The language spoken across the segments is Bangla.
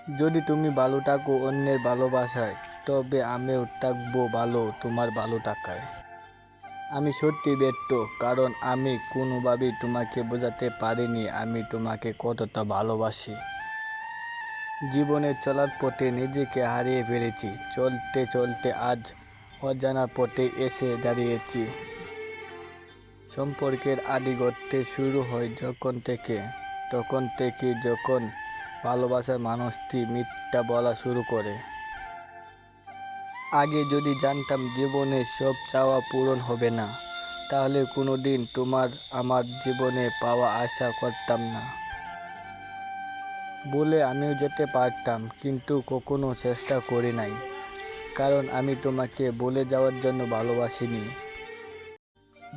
যদি তুমি ভালো থাকো অন্যের ভালোবাসায়, তবে আমিও থাকবো ভালো তোমার ভালো থাকায়। আমি সত্যি ব্যর্থ, কারণ আমি কোনোভাবেই তোমাকে বোঝাতে পারিনি আমি তোমাকে কতটা ভালোবাসি। জীবনে চলার পথে নিজেকে হারিয়ে ফেলেছি, চলতে চলতে আজ অজানা পথে এসে দাঁড়িয়েছি। সম্পর্কের আদি গড়তে শুরু হয় তখন থেকে যখন ভালোবাসার মানুষটি মিথ্যা বলা শুরু করে। আগে যদি জানতাম জীবনে সব চাওয়া পূরণ হবে না, তাহলে কোনোদিন তোমার আমার জীবনে পাওয়া আশা করতাম না। বলে আমিও যেতে পারতাম, কিন্তু কখনো চেষ্টা করি নাই, কারণ আমি তোমাকে বলে যাওয়ার জন্য ভালোবাসিনি।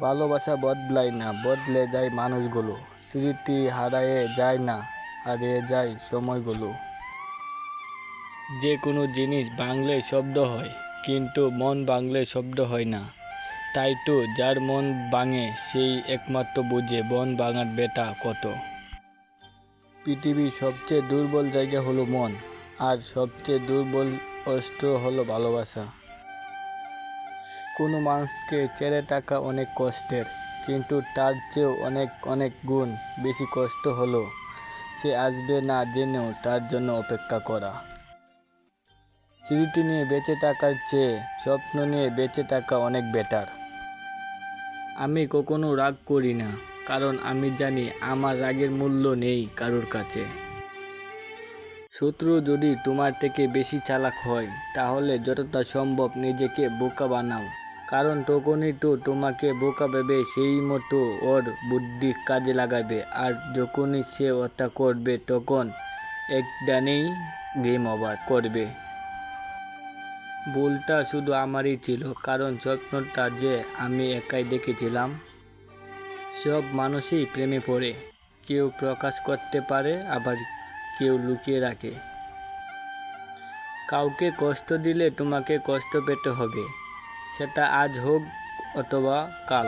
ভালোবাসা বদলায় না, বদলে যায় মানুষগুলো। স্মৃতি হারিয়ে যায় না, হারিয়ে যায় সময়গুলো। যে কোনো জিনিস ভাঙলে শব্দ হয়, কিন্তু মন ভাঙলে শব্দ হয় না। তাই তো যার মন ভাঙে সেই একমাত্র বুঝে মন ভাঙার ব্যথা কত। পৃথিবীর সবচেয়ে দুর্বল জায়গা হলো মন, আর সবচেয়ে দুর্বল অস্ত্র হলো ভালোবাসা। কোনো মানুষকে ছেড়ে থাকা অনেক কষ্টের, কিন্তু তার চেয়েও অনেক অনেক গুণ বেশি কষ্ট হলো সে আসবে না জেনেও তার জন্য অপেক্ষা করা। স্মৃতি নিয়ে বেঁচে থাকার চেয়ে স্বপ্ন নিয়ে বেঁচে থাকা অনেক বেটার। আমি কখনো রাগ করি না, কারণ আমি জানি আমার রাগের মূল্য নেই কারোর কাছে। শত্রু যদি তোমার থেকে বেশি চালাক হয়, তাহলে যতটা সম্ভব নিজেকে বোকা বানাও, কারণ তখনই তো তোমাকে বোকা ভেবে সেই মতো ওর বুদ্ধি কাজে লাগাবে। আর যখনই সে ওটা করবে, তখন একদিনেই গেম ওভার করবে। ভুলটা শুধু আমারই ছিল, কারণ স্বপ্নটা যে আমি একাই দেখেছিলাম। সব মানুষই প্রেমে পড়ে, কেউ প্রকাশ করতে পারে, আবার কেউ লুকিয়ে রাখে। কাউকে কষ্ট দিলে তোমাকে কষ্ট পেতে হবে, সেটা আজ হোক অথবা কাল।